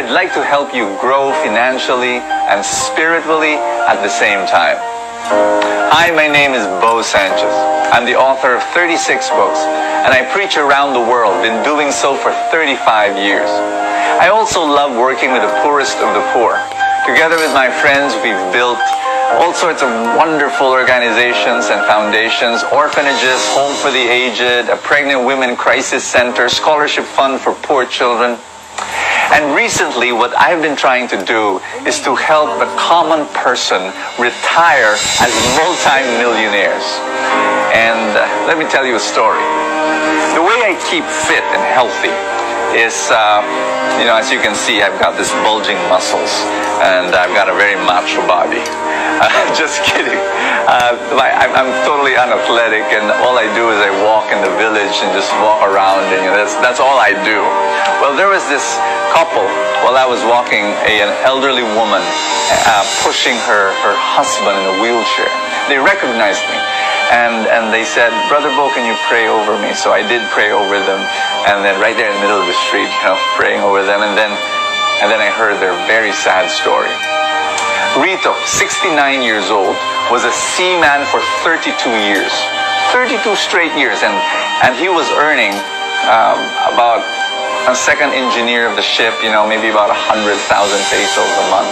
I'd like to help you grow financially and spiritually at the same time. Hi, my name is Bo Sanchez. I'm the author of 36 books, and I preach around the world, been doing so for 35 years. I also love working with the poorest of the poor. Together with my friends, we've built all sorts of wonderful organizations and foundations, orphanages, Home for the Aged, a pregnant women crisis center, scholarship fund for poor children. And recently, what I've been trying to do is to help the common person retire as multi-millionaires. And let me tell you a story. The way I keep fit and healthy is, as you can see, I've got this bulging muscles, and I've got a very macho body. Just kidding. I'm totally unathletic, and all I do is I walk in the village and just walk around, and that's all I do. Well, there was this couple, while I was walking, an elderly woman pushing her husband in a wheelchair. They recognized me, and they said, "Brother Bo, can you pray over me?" So I did pray over them, and then right there in the middle of the street, praying over them, and then I heard their very sad story. Rito, 69 years old, was a seaman for 32 years. 32 straight years, and he was earning about a second engineer of the ship, maybe about 100,000 pesos a month.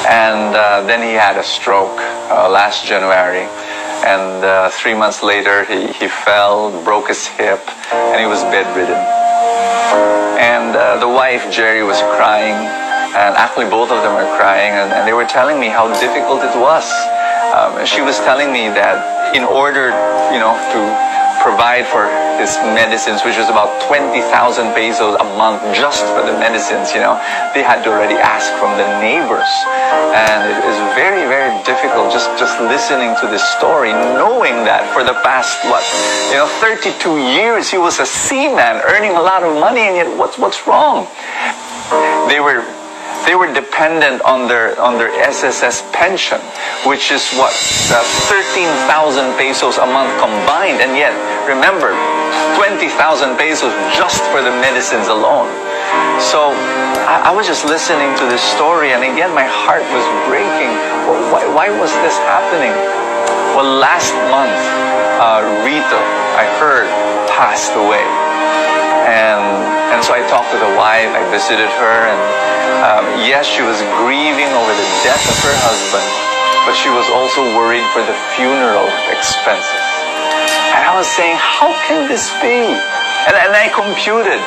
And then he had a stroke last January, and 3 months later he fell, broke his hip, and he was bedridden. And the wife, Jerry, was crying, and actually both of them were crying, and they were telling me how difficult it was. She was telling me that in order, to provide for his medicines, which was about 20,000 pesos a month just for the medicines, they had to already ask from the neighbors. And it is very, very difficult just listening to this story, knowing that for the past, 32 years he was a seaman earning a lot of money, and yet what's wrong? They were dependent on their SSS pension, which is 13,000 pesos a month combined, and yet remember, 20,000 pesos just for the medicines alone. So I was just listening to this story, and again my heart was breaking. Well, why was this happening? Well, last month Rita, I heard, passed away, and so I talked to the wife. I visited her, and yes, she was grieving over the death of her husband, but she was also worried for the funeral expenses. And I was saying, how can this be? And I computed,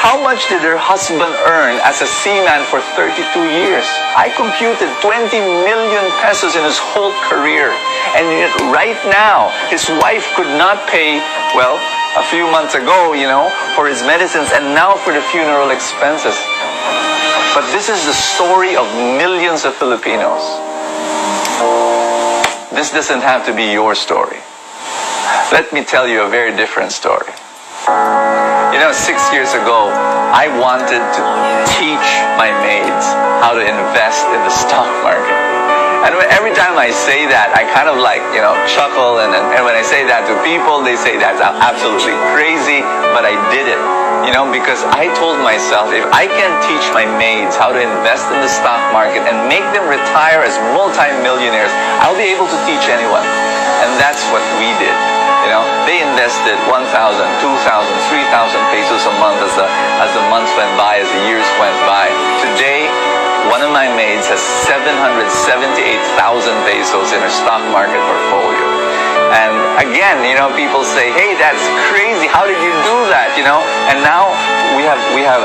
how much did her husband earn as a seaman for 32 years? I computed 20 million pesos in his whole career. And yet right now, his wife could not pay, a few months ago, for his medicines, and now for the funeral expenses. But this is the story of millions of Filipinos. This doesn't have to be your story. Let me tell you a very different story. 6 years ago, I wanted to teach my maids how to invest in the stock market. And every time I say that, I kind of chuckle, and when I say that to people, they say that's absolutely crazy, but I did it. Because I told myself, if I can teach my maids how to invest in the stock market and make them retire as multi-millionaires, I'll be able to teach anyone. And that's what we did. They invested 1,000, 2,000, 3,000 pesos a month as the months went by, as the years went by. Today, one of my maids has 778,000 pesos in her stock market portfolio. And again, people say, "Hey, that's crazy. How did you do that?" And now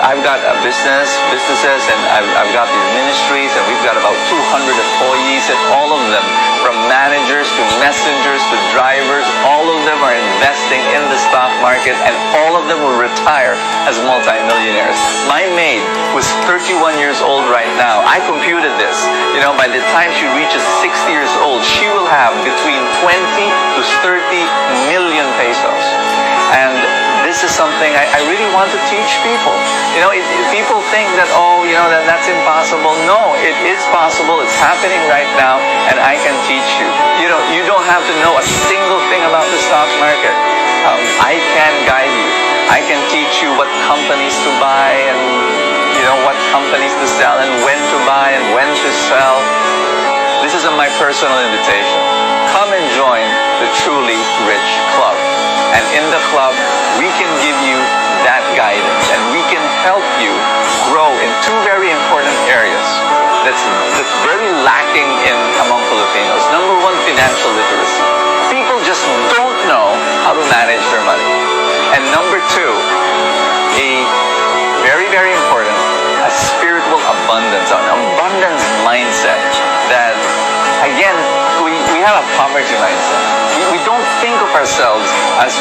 I've got a businesses, and I've got these ministries, and we've got about 200 employees, and all of them, from managers to messengers to drivers, all of them are investing in the stock market, and all of them will retire as multimillionaires. My maid was 31 years old right now. I computed this. By the time she reaches 60 years old, she will have between 20 to 30 million pesos. And this is something I really want to teach people. People think that, that's impossible. No, it is possible. It's happening right now, and I can teach you. You don't have to know a single thing about the stock market. I can guide you. I can teach you what companies to buy, and what companies to sell and when to buy and when to sell. This is my personal invitation. Come and join the Truly Rich Club. And in the club, we can give you that guidance and we can help you grow in two very important areas that's very lacking among Filipinos. Number one, financial literacy. People just don't know how to manage their money. And number two, a very, very important, a spiritual abundance, an abundance mindset that, again, we have a poverty mindset. We don't think of ourselves as,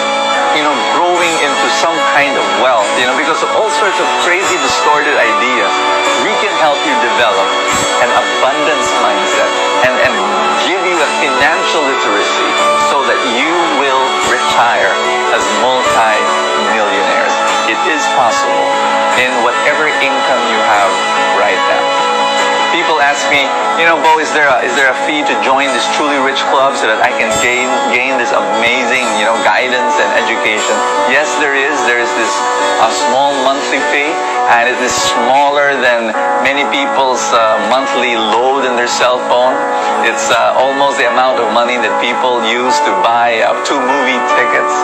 growing into some kind of wealth, because of all sorts of crazy, distorted ideas. We can help you develop an abundance mindset and give you a financial literacy so that you will retire as multi-millionaires. It is possible in whatever income you have right now. People ask me, Bo, is there a fee to join this Truly Rich Club so that I can gain this amazing, guidance and education? Yes, there is. There is this small monthly fee, and it is smaller than many people's monthly load in their cell phone. It's almost the amount of money that people use to buy 2 movie tickets.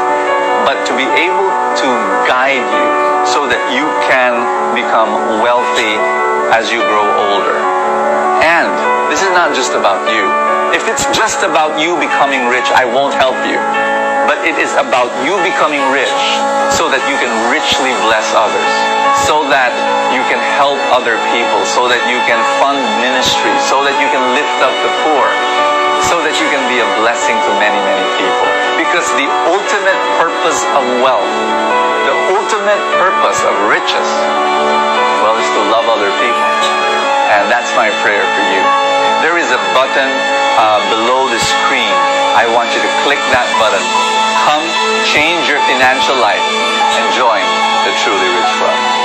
But to be able to guide you so that you can become wealthy as you grow older. And this is not just about you. If it's just about you becoming rich, I won't help you. But it is about you becoming rich so that you can richly bless others, so that you can help other people, so that you can fund ministry, so that you can lift up the poor, so that you can be a blessing to many, many people. Because the ultimate purpose of wealth, the ultimate purpose of riches, well, is to love other people. And that's my prayer for you. There is a button below the screen. I want you to click that button. Come, change your financial life, and join the Truly Rich Club.